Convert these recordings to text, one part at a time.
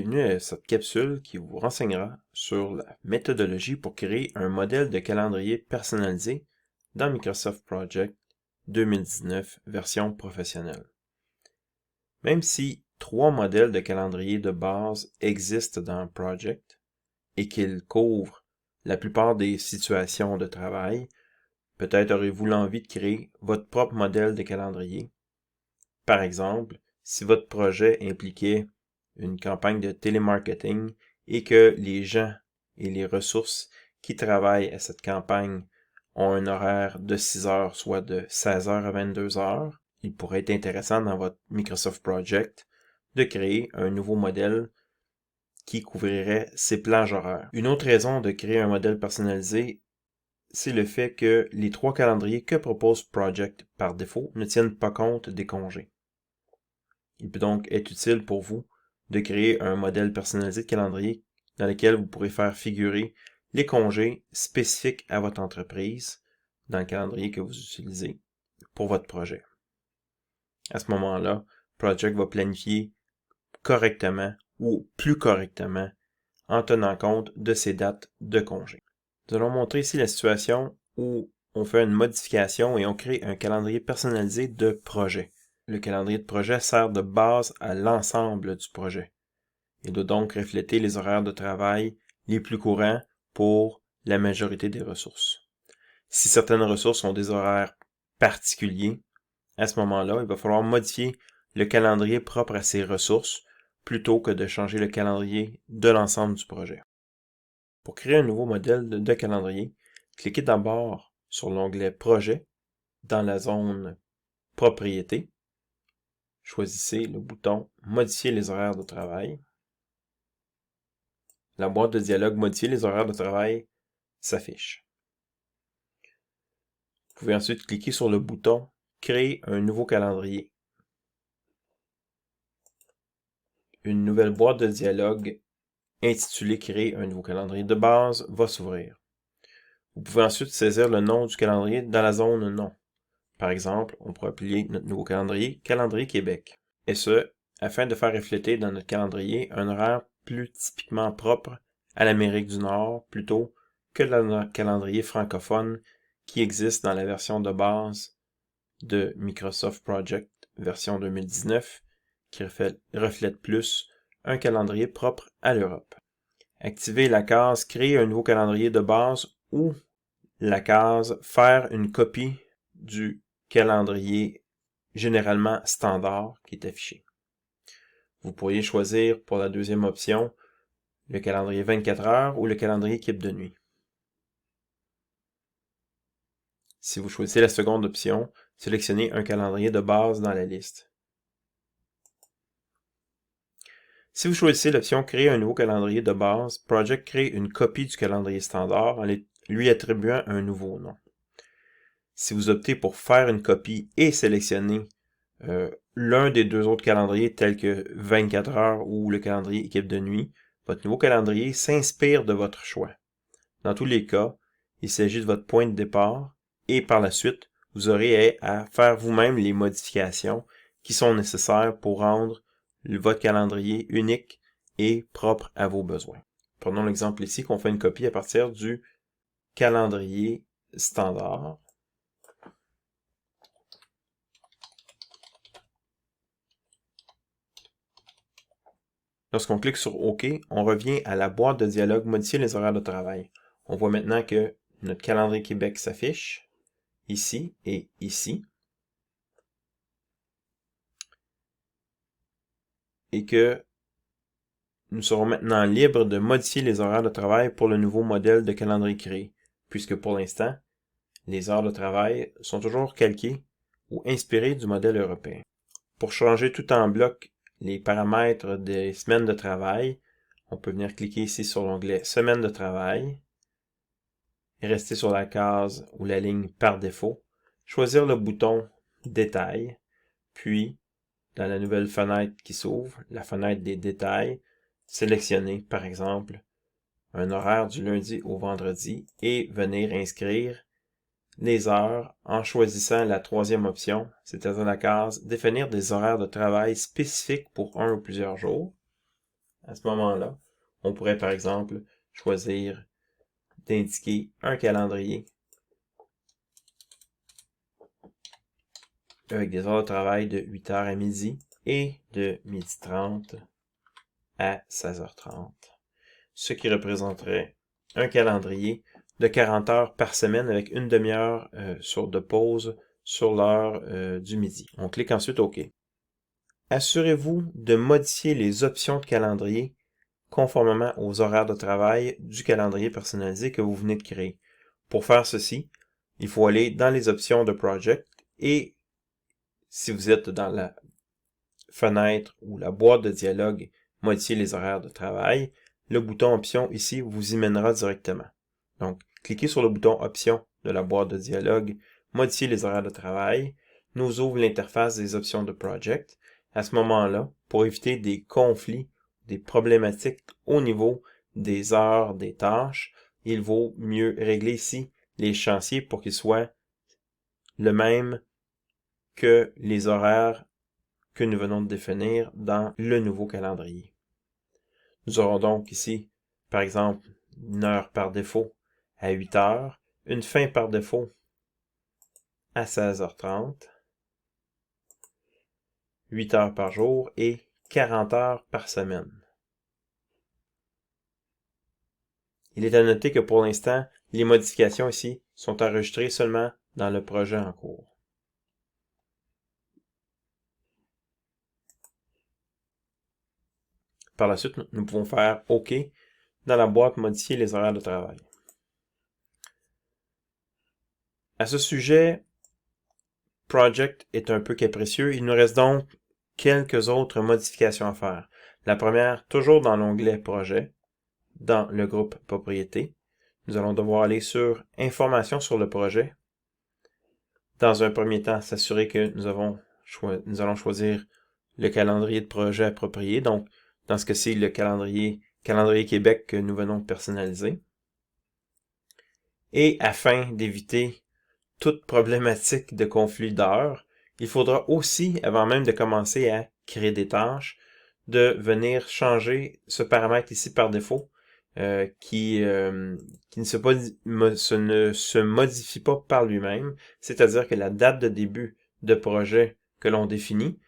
bienvenue à cette capsule qui vous renseignera sur la méthodologie pour créer un modèle de calendrier personnalisé dans Microsoft Project 2019 version professionnelle. Même si 3 modèles de calendrier de base existent dans Project et qu'ils couvrent la plupart des situations de travail, peut-être aurez-vous l'envie de créer votre propre modèle de calendrier. Par exemple, si votre projet impliquait une campagne de télémarketing et que les gens et les ressources qui travaillent à cette campagne ont un horaire de 6 heures, soit de 16 heures à 22 heures, il pourrait être intéressant dans votre Microsoft Project de créer un nouveau modèle qui couvrirait ces plages horaires. Une autre raison de créer un modèle personnalisé, c'est le fait que les 3 calendriers que propose Project par défaut ne tiennent pas compte des congés. Il peut donc être utile pour vous de créer un modèle personnalisé de calendrier dans lequel vous pourrez faire figurer les congés spécifiques à votre entreprise dans le calendrier que vous utilisez pour votre projet. À ce moment-là, Project va planifier correctement ou plus correctement en tenant compte de ces dates de congé. Nous allons montrer ici la situation où on fait une modification et on crée un calendrier personnalisé de projet. Le calendrier de projet sert de base à l'ensemble du projet. Il doit donc refléter les horaires de travail les plus courants pour la majorité des ressources. Si certaines ressources ont des horaires particuliers, à ce moment-là, il va falloir modifier le calendrier propre à ces ressources plutôt que de changer le calendrier de l'ensemble du projet. Pour créer un nouveau modèle de calendrier, cliquez d'abord sur l'onglet Projet dans la zone Propriétés. Choisissez le bouton Modifier les horaires de travail. La boîte de dialogue Modifier les horaires de travail s'affiche. Vous pouvez ensuite cliquer sur le bouton Créer un nouveau calendrier. Une nouvelle boîte de dialogue intitulée Créer un nouveau calendrier de base va s'ouvrir. Vous pouvez ensuite saisir le nom du calendrier dans la zone Nom. Par exemple, on pourrait appeler notre nouveau calendrier Calendrier Québec. Et ce, afin de faire refléter dans notre calendrier un horaire plus typiquement propre à l'Amérique du Nord plutôt que le calendrier francophone qui existe dans la version de base de Microsoft Project version 2019 qui reflète plus un calendrier propre à l'Europe. Activez la case Créer un nouveau calendrier de base ou la case Faire une copie du calendrier généralement standard qui est affiché. Vous pourriez choisir pour la deuxième option le calendrier 24 heures ou le calendrier équipe de nuit. Si vous choisissez la seconde option, sélectionnez un calendrier de base dans la liste. Si vous choisissez l'option Créer un nouveau calendrier de base, Project crée une copie du calendrier standard en lui attribuant un nouveau nom. Si vous optez pour faire une copie et sélectionner l'un des deux autres calendriers tels que 24 heures ou le calendrier équipe de nuit, votre nouveau calendrier s'inspire de votre choix. Dans tous les cas, il s'agit de votre point de départ et par la suite, vous aurez à faire vous-même les modifications qui sont nécessaires pour rendre votre calendrier unique et propre à vos besoins. Prenons l'exemple ici qu'on fait une copie à partir du calendrier standard. Lorsqu'on clique sur OK, on revient à la boîte de dialogue Modifier les horaires de travail. On voit maintenant que notre calendrier Québec s'affiche ici et ici. Et que nous serons maintenant libres de modifier les horaires de travail pour le nouveau modèle de calendrier créé, puisque pour l'instant, les heures de travail sont toujours calquées ou inspirées du modèle européen. Pour changer tout en bloc les paramètres des semaines de travail, on peut venir cliquer ici sur l'onglet Semaine de travail et rester sur la case ou la ligne par défaut, choisir le bouton Détails, puis dans la nouvelle fenêtre qui s'ouvre, la fenêtre des détails, sélectionner par exemple un horaire du lundi au vendredi et venir inscrire les heures en choisissant la troisième option, c'est-à-dire la case « Définir des horaires de travail spécifiques pour un ou plusieurs jours ». À ce moment-là, on pourrait par exemple choisir d'indiquer un calendrier avec des heures de travail de 8h à midi et de 12h30 à 16h30, ce qui représenterait un calendrier de 40 heures par semaine avec une demi-heure de pause sur l'heure du midi. On clique ensuite OK. Assurez-vous de modifier les options de calendrier conformément aux horaires de travail du calendrier personnalisé que vous venez de créer. Pour faire ceci, il faut aller dans les options de Project et si vous êtes dans la fenêtre ou la boîte de dialogue modifier les horaires de travail, le bouton option ici vous y mènera directement. Donc, cliquez sur le bouton option de la boîte de dialogue, modifier les horaires de travail, nous ouvre l'interface des options de Project. À ce moment-là, pour éviter des conflits, des problématiques au niveau des heures, des tâches, il vaut mieux régler ici les chantiers pour qu'ils soient le même que les horaires que nous venons de définir dans le nouveau calendrier. Nous aurons donc ici, par exemple, une heure par défaut à 8 heures, une fin par défaut à 16h30, 8 heures par jour et 40 heures par semaine. Il est à noter que pour l'instant, les modifications ici sont enregistrées seulement dans le projet en cours. Par la suite, nous pouvons faire OK dans la boîte modifier les horaires de travail. À ce sujet, Project est un peu capricieux. Il nous reste donc quelques autres modifications à faire. La première, toujours dans l'onglet Projet, dans le groupe Propriété. Nous allons devoir aller sur Informations sur le projet. Dans un premier temps, s'assurer que nous allons choisir le calendrier de projet approprié. Donc, dans ce cas-ci, le calendrier Québec que nous venons de personnaliser. Et afin d'éviter toute problématique de conflit d'heures, il faudra aussi, avant même de commencer à créer des tâches, de venir changer ce paramètre ici par défaut qui ne se modifie pas par lui-même, c'est-à-dire que la date de début de projet que l'on définit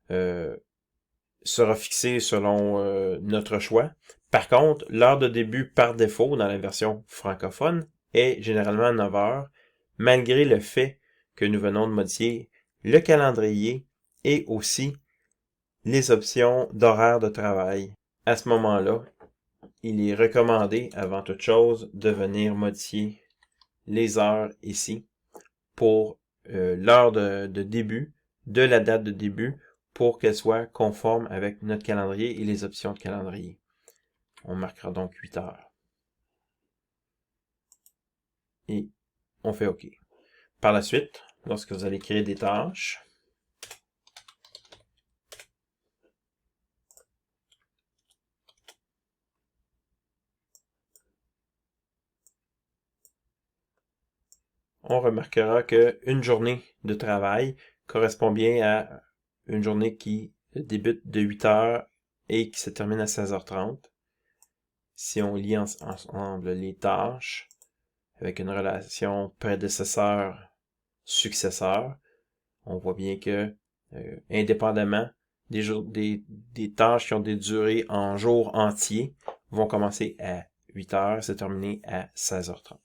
sera fixée selon notre choix. Par contre, l'heure de début par défaut dans la version francophone est généralement 9 heures, malgré le fait que nous venons de modifier le calendrier et aussi les options d'horaire de travail. À ce moment-là, il est recommandé, avant toute chose, de venir modifier les heures ici pour l'heure de début, de la date de début, pour qu'elle soit conforme avec notre calendrier et les options de calendrier. On marquera donc 8 heures. Et on fait OK. Par la suite, lorsque vous allez créer des tâches, on remarquera qu'une journée de travail correspond bien à une journée qui débute de 8 heures et qui se termine à 16h30. Si on lit ensemble les tâches avec une relation prédécesseur-successeur, on voit bien que, indépendamment des tâches qui ont des durées en jours entiers, vont commencer à 8 heures et se terminer à 16h30.